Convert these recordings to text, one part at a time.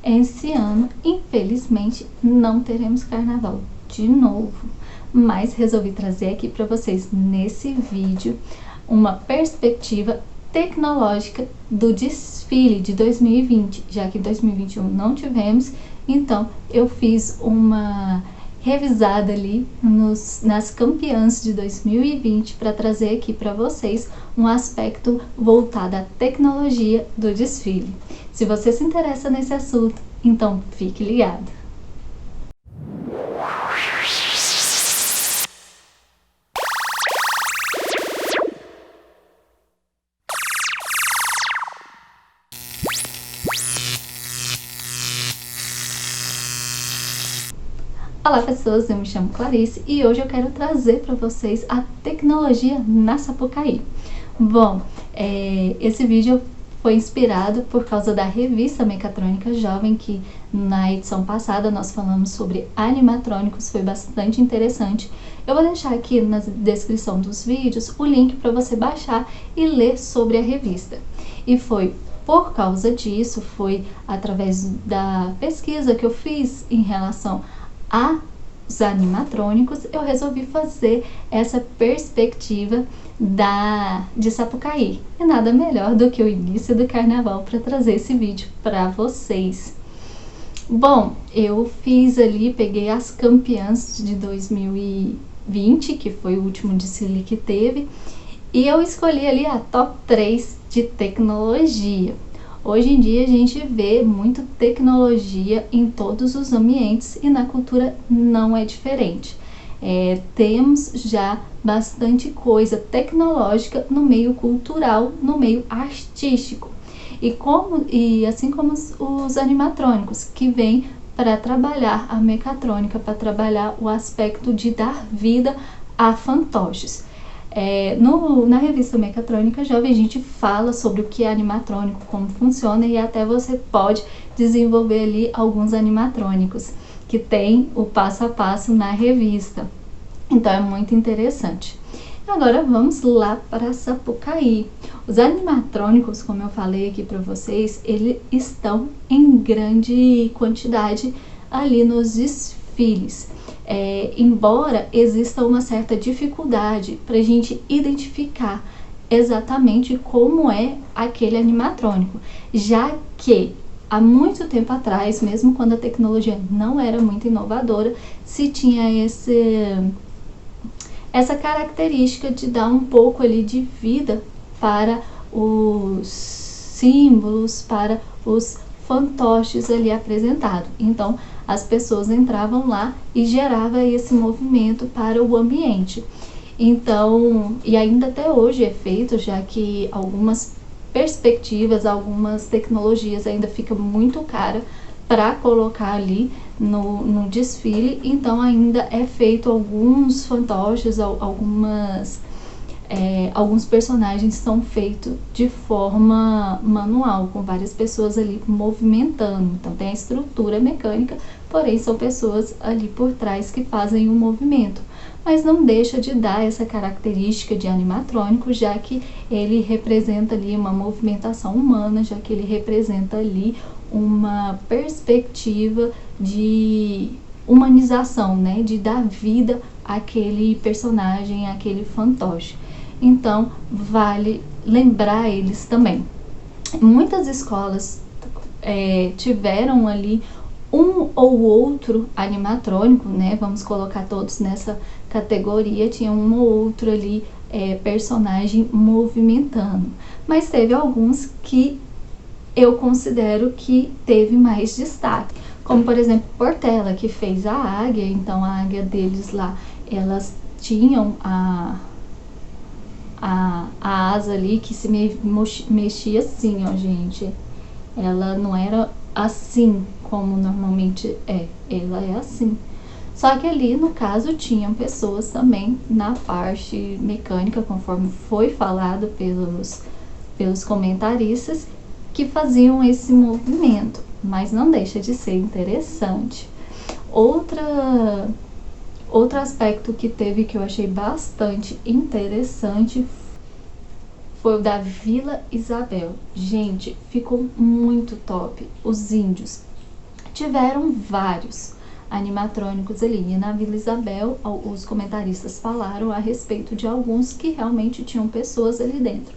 esse ano, infelizmente, não teremos carnaval de novo, mas resolvi trazer aqui para vocês nesse vídeo uma perspectiva tecnológica do desfile de 2020, já que em 2021 não tivemos, então eu fiz uma revisada ali nas campeãs de 2020 para trazer aqui para vocês um aspecto voltado à tecnologia do desfile. Se você se interessa nesse assunto, então fique ligado. Olá pessoas, eu me chamo Clarice e hoje eu quero trazer para vocês a tecnologia na Sapucaí. Bom, esse vídeo foi inspirado por causa da revista Mecatrônica Jovem, que na edição passada nós falamos sobre animatrônicos, foi bastante interessante. Eu vou deixar aqui na descrição dos vídeos o link para você baixar e ler sobre a revista. E foi por causa disso, foi através da pesquisa que eu fiz em relação aos animatrônicos, eu resolvi fazer essa perspectiva de Sapucaí. E nada melhor do que o início do carnaval para trazer esse vídeo para vocês. Bom, eu fiz ali, peguei as campeãs de 2020, que foi o último desfile que teve, e eu escolhi ali a top 3 de tecnologia. Hoje em dia a gente vê muito tecnologia em todos os ambientes e na cultura não é diferente. Temos já bastante coisa tecnológica no meio cultural, no meio artístico. E assim como os animatrônicos, que vêm para trabalhar a mecatrônica, para trabalhar o aspecto de dar vida a fantoches. Na revista Mecatrônica Jovem a gente fala sobre o que é animatrônico, como funciona, e até você pode desenvolver ali alguns animatrônicos que tem o passo a passo na revista. Então é muito interessante. Agora vamos lá para Sapucaí. Os animatrônicos, como eu falei aqui para vocês, eles estão em grande quantidade ali nos desfiles. Embora exista uma certa dificuldade para a gente identificar exatamente como é aquele animatrônico, já que há muito tempo atrás, mesmo quando a tecnologia não era muito inovadora, se tinha essa característica de dar um pouco ali de vida para os símbolos, para os fantoches ali apresentados. Então as pessoas entravam lá e gerava esse movimento para o ambiente. Então, e ainda até hoje é feito, já que algumas perspectivas, algumas tecnologias ainda fica muito cara para colocar ali no desfile, então ainda é feito alguns fantoches, alguns personagens são feitos de forma manual, com várias pessoas ali movimentando. Então tem a estrutura mecânica, porém são pessoas ali por trás que fazem o movimento. Mas não deixa de dar essa característica de animatrônico, já que ele representa ali uma movimentação humana, já que ele representa ali uma perspectiva de humanização, né? De dar vida àquele personagem, àquele fantoche. Então, vale lembrar eles também. Muitas escolas tiveram ali um ou outro animatrônico, né? Vamos colocar todos nessa categoria. Tinha um ou outro ali personagem movimentando. Mas teve alguns que eu considero que teve mais destaque. Como, por exemplo, Portela, que fez a águia. Então, a águia deles lá, elas tinham a asa ali que se mexia assim, ó, gente. Ela não era assim como normalmente ela é assim. Só que ali, no caso, tinham pessoas também na parte mecânica, conforme foi falado pelos comentaristas, que faziam esse movimento, mas não deixa de ser interessante. Outro aspecto que teve, que eu achei bastante interessante, foi o da Vila Isabel. Gente, ficou muito top. Os índios Tiveram vários animatrônicos ali, e na Vila Isabel os comentaristas falaram a respeito de alguns que realmente tinham pessoas ali dentro.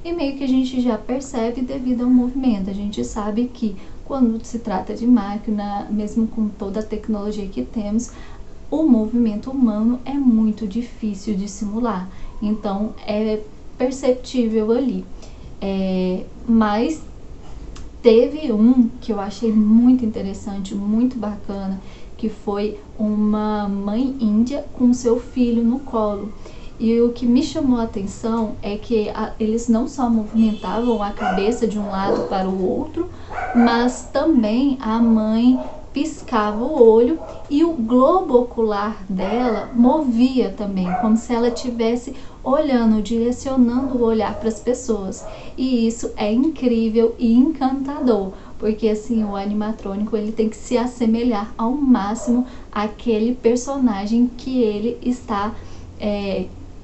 E meio que a gente já percebe devido ao movimento, a gente sabe que quando se trata de máquina, mesmo com toda a tecnologia que temos, o movimento humano é muito difícil de simular, então é perceptível ali. Mas teve um que eu achei muito interessante, muito bacana, que foi uma mãe índia com seu filho no colo. E o que me chamou a atenção é que eles não só movimentavam a cabeça de um lado para o outro, mas também a mãe piscava o olho e o globo ocular dela movia também, como se ela estivesse olhando, direcionando o olhar para as pessoas. E isso é incrível e encantador, porque assim, o animatrônico ele tem que se assemelhar ao máximo àquele personagem que ele está,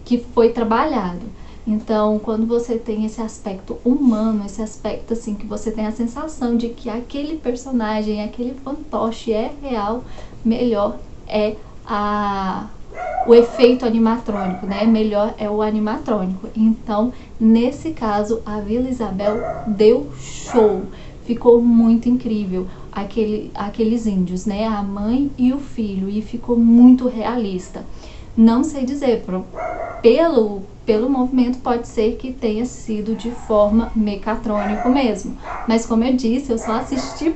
que foi trabalhado. Então, quando você tem esse aspecto humano, esse aspecto assim, que você tem a sensação de que aquele personagem, aquele fantoche é real, melhor é o efeito animatrônico, né? Melhor é o animatrônico. Então, nesse caso, a Vila Isabel deu show. Ficou muito incrível aqueles índios, né? A mãe e o filho, e ficou muito realista. Não sei dizer, pelo movimento pode ser que tenha sido de forma mecatrônico mesmo, mas como eu disse, eu só assisti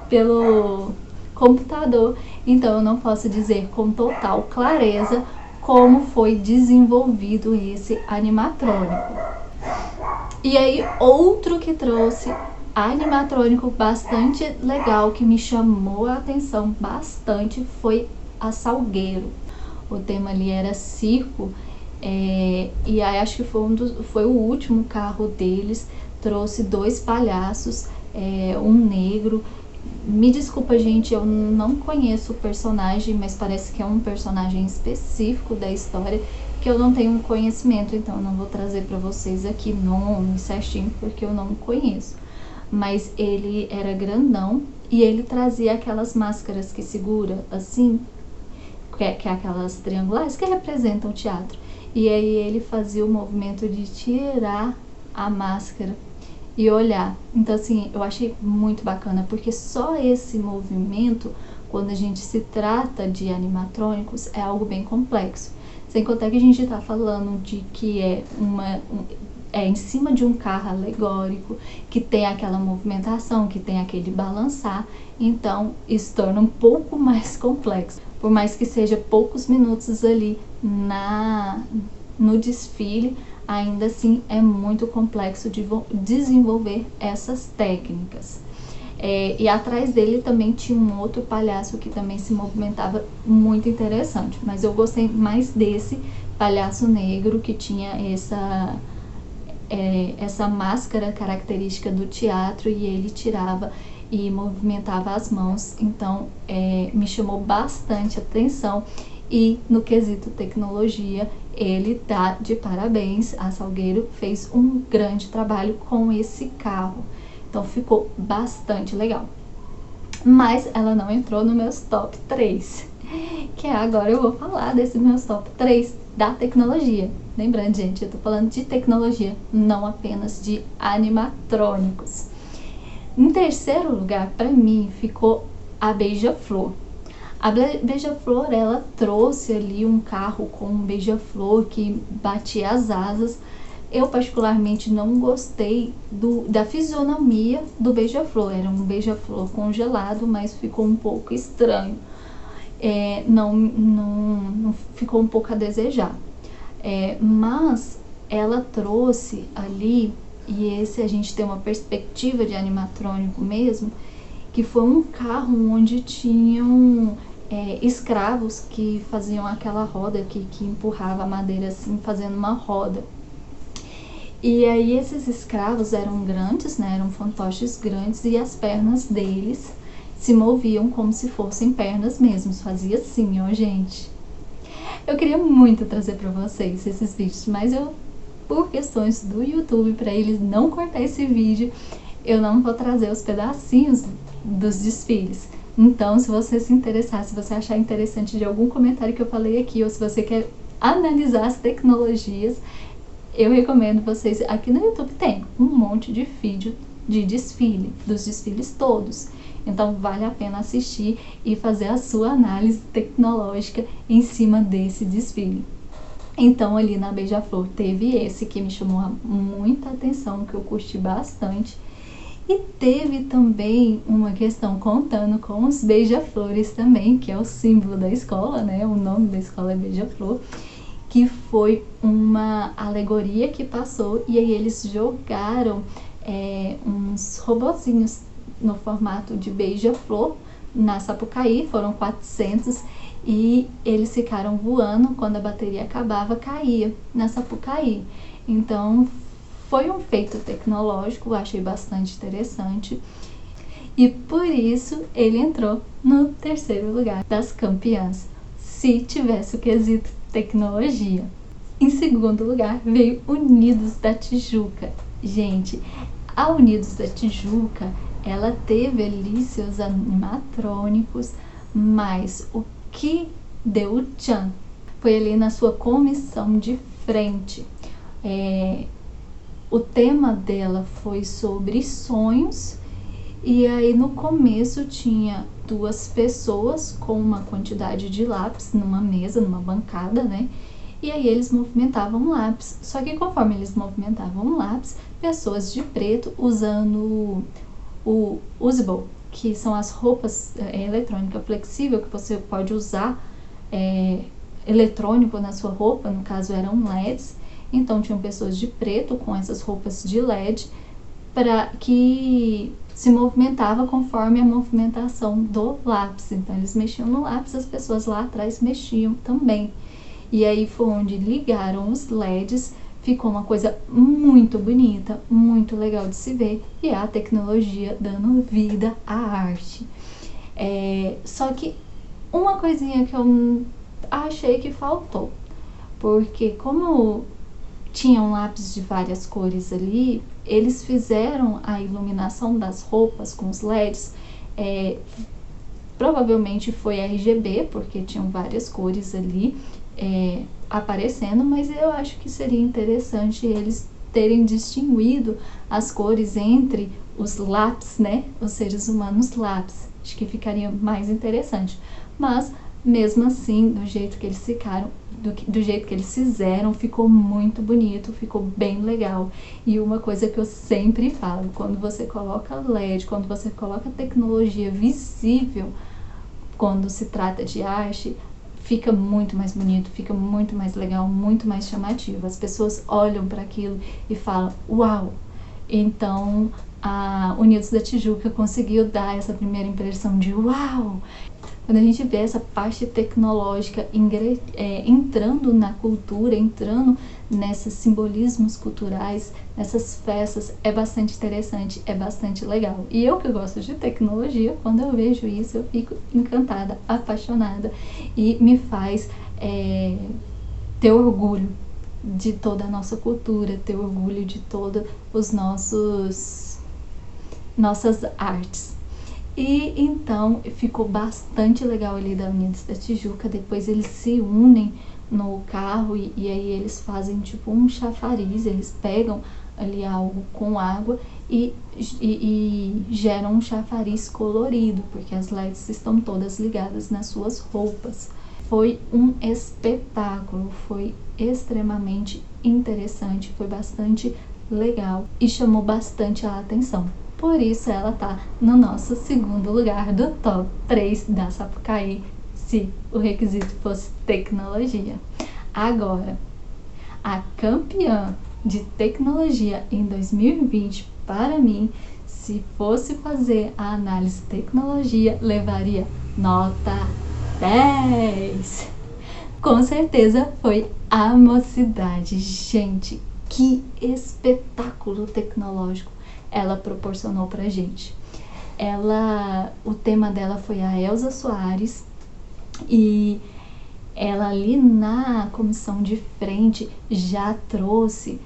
pelo computador, então eu não posso dizer com total clareza como foi desenvolvido esse animatrônico. E aí, outro que trouxe animatrônico bastante legal, que me chamou a atenção bastante, foi a Salgueiro. O tema ali era circo, e aí acho que foi o último carro deles. Trouxe 2 palhaços, um negro. Me desculpa, gente, eu não conheço o personagem, mas parece que é um personagem específico da história que eu não tenho conhecimento, então eu não vou trazer para vocês aqui nome certinho, porque eu não conheço. Mas ele era grandão e ele trazia aquelas máscaras que segura assim, que é aquelas triangulares que representam o teatro. E aí ele fazia o movimento de tirar a máscara e olhar. Então assim, eu achei muito bacana, porque só esse movimento, quando a gente se trata de animatrônicos, é algo bem complexo. Sem contar que a gente está falando de que é em cima de um carro alegórico, que tem aquela movimentação, que tem aquele balançar, então isso torna um pouco mais complexo. Por mais que seja poucos minutos ali no desfile, ainda assim é muito complexo de desenvolver essas técnicas. E atrás dele também tinha um outro palhaço que também se movimentava, muito interessante, mas eu gostei mais desse palhaço negro que tinha essa máscara característica do teatro, e ele tirava e movimentava as mãos. Então me chamou bastante atenção, e no quesito tecnologia ele tá de parabéns. A Salgueiro fez um grande trabalho com esse carro, então ficou bastante legal. Mas ela não entrou no meus top 3, que agora eu vou falar desses meus top 3 da tecnologia. Lembrando, gente, eu tô falando de tecnologia, não apenas de animatrônicos. Em terceiro lugar, para mim, ficou a Beija-Flor. A Beija-Flor, ela trouxe ali um carro com um beija-flor que batia as asas. Eu particularmente não gostei da fisionomia do beija-flor. Era um beija-flor congelado, mas ficou um pouco estranho. Não ficou um pouco a desejar. Mas ela trouxe ali, e esse a gente tem uma perspectiva de animatrônico mesmo, que foi um carro onde tinham escravos que faziam aquela roda, que empurrava a madeira assim, fazendo uma roda. E aí esses escravos eram grandes, né, eram fantoches grandes, e as pernas deles se moviam como se fossem pernas mesmo, fazia assim, ó, gente. Eu queria muito trazer para vocês esses vídeos, mas por questões do YouTube, para eles não cortar esse vídeo, eu não vou trazer os pedacinhos dos desfiles. Então, se você se interessar, se você achar interessante de algum comentário que eu falei aqui, ou se você quer analisar as tecnologias, eu recomendo vocês, aqui no YouTube tem um monte de vídeo de desfile, dos desfiles todos. Então vale a pena assistir e fazer a sua análise tecnológica em cima desse desfile. Então ali na Beija-Flor teve esse que me chamou muita atenção, que eu curti bastante. E teve também uma questão contando com os beija-flores também, que é o símbolo da escola, né? O nome da escola é Beija-Flor, que foi uma alegoria que passou e aí eles jogaram uns robozinhos no formato de beija-flor na Sapucaí, foram 400, e eles ficaram voando, quando a bateria acabava, caía na Sapucaí. Então foi um feito tecnológico, achei bastante interessante, e por isso ele entrou no terceiro lugar das campeãs, se tivesse o quesito tecnologia. Em segundo lugar veio Unidos da Tijuca. Gente, a Unidos da Tijuca, ela teve ali seus animatrônicos, mas o que deu o tchan foi ali na sua comissão de frente. O tema dela foi sobre sonhos, e aí no começo tinha duas pessoas com uma quantidade de lápis numa mesa, numa bancada, né? E aí eles movimentavam o lápis. Só que conforme eles movimentavam o lápis, pessoas de preto usando o Usable, que são as roupas eletrônica flexível, que você pode usar eletrônico na sua roupa, no caso eram LEDs. Então tinham pessoas de preto com essas roupas de LED, que se movimentava conforme a movimentação do lápis. Então eles mexiam no lápis, as pessoas lá atrás mexiam também. E aí foi onde ligaram os LEDs, ficou uma coisa muito bonita, muito legal de se ver, e é a tecnologia dando vida à arte. Só que uma coisinha que eu achei que faltou, porque como tinham lápis de várias cores ali, eles fizeram a iluminação das roupas com os LEDs, provavelmente foi RGB, porque tinham várias cores ali aparecendo, mas eu acho que seria interessante eles terem distinguido as cores entre os lápis, né, os seres humanos lápis. Acho que ficaria mais interessante, mas mesmo assim, do jeito que eles ficaram, do jeito que eles fizeram, ficou muito bonito, ficou bem legal. E uma coisa que eu sempre falo, quando você coloca LED, quando você coloca tecnologia visível, quando se trata de arte, fica muito mais bonito, fica muito mais legal, muito mais chamativo. As pessoas olham para aquilo e falam, uau! Então, a Unidos da Tijuca conseguiu dar essa primeira impressão de uau! Quando a gente vê essa parte tecnológica entrando na cultura, entrando nesses simbolismos culturais, nessas festas, é bastante interessante, é bastante legal. E eu que gosto de tecnologia, quando eu vejo isso, eu fico encantada, apaixonada, e me faz ter orgulho de toda a nossa cultura, ter orgulho de todas as nossas artes. E então ficou bastante legal ali da Unidos da Tijuca. Depois eles se unem no carro e aí eles fazem tipo um chafariz, eles pegam ali algo com água e geram um chafariz colorido, porque as LEDs estão todas ligadas nas suas roupas. Foi um espetáculo, foi extremamente interessante, foi bastante legal e chamou bastante a atenção. Por isso ela tá no nosso segundo lugar do top 3 da Sapucaí, se o requisito fosse tecnologia. Agora, a campeã de tecnologia em 2020, para mim, se fosse fazer a análise tecnologia, levaria nota 10. Com certeza foi a Mocidade. Gente, que espetáculo tecnológico ela proporcionou pra gente. O tema dela foi a Elza Soares, e ela ali na comissão de frente já trouxe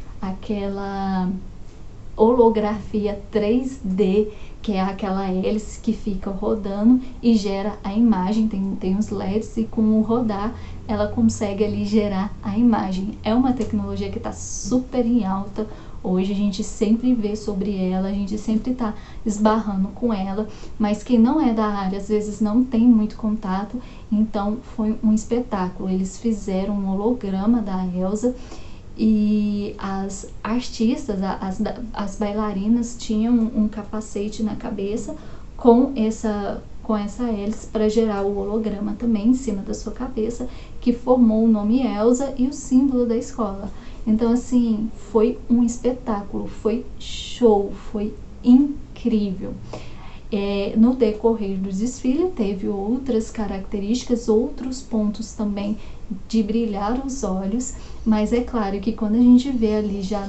holografia 3D, que é aquela hélice que fica rodando e gera a imagem, tem os LEDs, e com o rodar ela consegue ali gerar a imagem. É uma tecnologia que está super em alta hoje, a gente sempre vê sobre ela, a gente sempre está esbarrando com ela, mas quem não é da área às vezes não tem muito contato, então foi um espetáculo. Eles fizeram um holograma da Elsa e as artistas, as bailarinas tinham um capacete na cabeça com essa hélice para gerar o holograma também em cima da sua cabeça, que formou o nome Elsa e o símbolo da escola. Então, assim, foi um espetáculo, foi show, foi incrível. No decorrer do desfile teve outras características, outros pontos também de brilhar os olhos, mas é claro que quando a gente vê ali já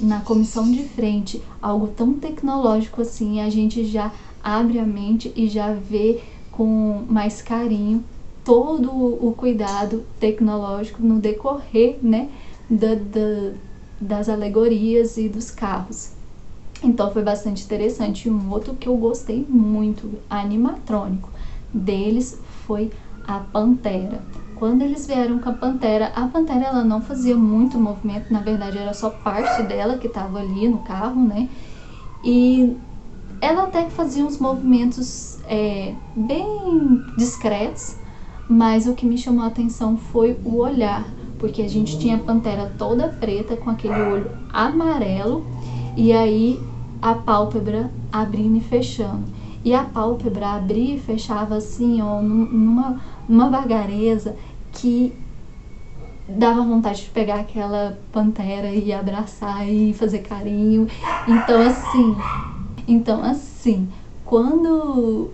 na comissão de frente algo tão tecnológico assim, a gente já abre a mente e já vê com mais carinho todo o cuidado tecnológico no decorrer, né, das alegorias e dos carros. Então foi bastante interessante. Um outro que eu gostei muito, animatrônico deles, foi a Pantera. Quando eles vieram com a Pantera ela não fazia muito movimento, na verdade era só parte dela que estava ali no carro, né? E ela até que fazia uns movimentos bem discretos, mas o que me chamou a atenção foi o olhar, porque a gente tinha a Pantera toda preta com aquele olho amarelo, e aí a pálpebra abrindo e fechando. E a pálpebra abria e fechava assim, ó, numa vagareza que dava vontade de pegar aquela pantera e abraçar e fazer carinho. Então assim, quando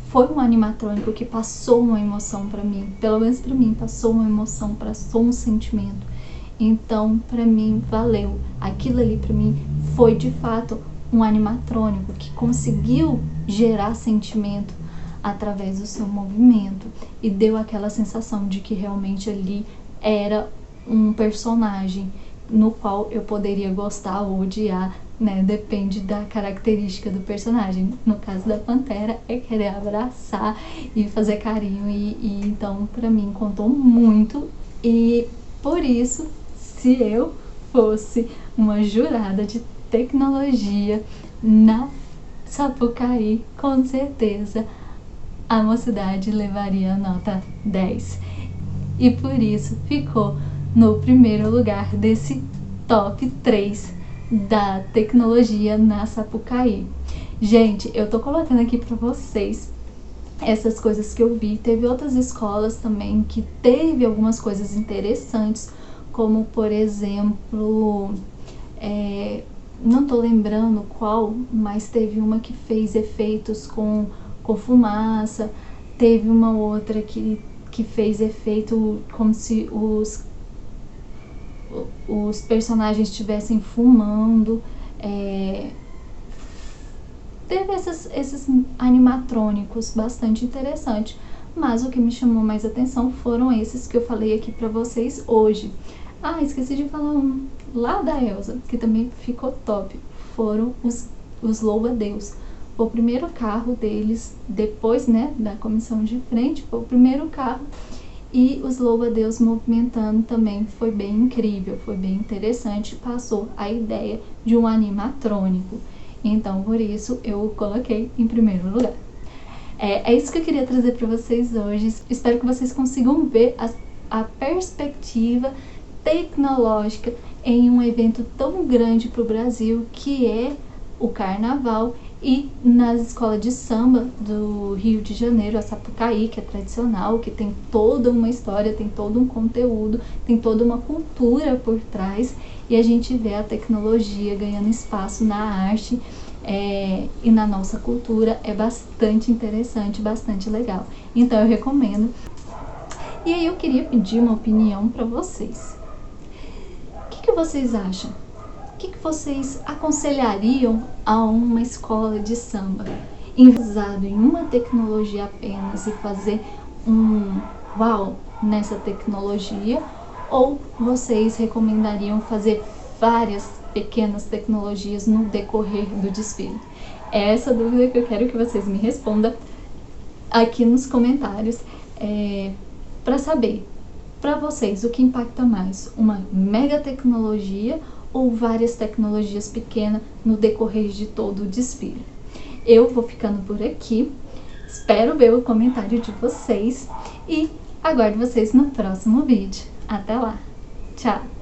foi um animatrônico que passou uma emoção para mim, pelo menos para mim, passou uma emoção, passou um sentimento. Então, para mim, valeu. Aquilo ali, para mim, foi de fato um animatrônico que conseguiu gerar sentimento através do seu movimento e deu aquela sensação de que realmente ali era um personagem no qual eu poderia gostar ou odiar, né? Depende da característica do personagem. No caso da Pantera, é querer abraçar e fazer carinho, e então, para mim, contou muito. E por isso, se eu fosse uma jurada de tecnologia na Sapucaí, com certeza a Mocidade levaria a nota 10. E por isso ficou no primeiro lugar desse top 3 da tecnologia na Sapucaí. Gente, eu tô colocando aqui pra vocês essas coisas que eu vi. Teve outras escolas também que teve algumas coisas interessantes, como por exemplo, não tô lembrando qual, mas teve uma que fez efeitos com fumaça, teve uma outra que fez efeito como se os personagens estivessem fumando. Teve esses animatrônicos bastante interessantes, mas o que me chamou mais atenção foram esses que eu falei aqui pra vocês hoje. Esqueci de falar um lá da Elsa, que também ficou top. Foram os louva-a-Deus. Foi o primeiro carro deles, depois, né, da comissão de frente, foi o primeiro carro. E os louva-a-Deus movimentando também foi bem incrível, foi bem interessante, passou a ideia de um animatrônico. Então, por isso, eu o coloquei em primeiro lugar. É isso que eu queria trazer para vocês hoje. Espero que vocês consigam ver a perspectiva tecnológica em um evento tão grande para o Brasil, que é o Carnaval, e nas escolas de samba do Rio de Janeiro, a Sapucaí, que é tradicional, que tem toda uma história, tem todo um conteúdo, tem toda uma cultura por trás, e a gente vê a tecnologia ganhando espaço na arte e na nossa cultura. É bastante interessante, bastante legal. Então eu recomendo. E aí eu queria pedir uma opinião para vocês. O que vocês acham? O que vocês aconselhariam a uma escola de samba? Usado em uma tecnologia apenas e fazer um uau nessa tecnologia? Ou vocês recomendariam fazer várias pequenas tecnologias no decorrer do desfile? É essa dúvida que eu quero que vocês me respondam aqui nos comentários, para saber, para vocês, o que impacta mais, uma mega tecnologia ou várias tecnologias pequenas no decorrer de todo o desfile. Eu vou ficando por aqui, espero ver o comentário de vocês e aguardo vocês no próximo vídeo. Até lá, tchau!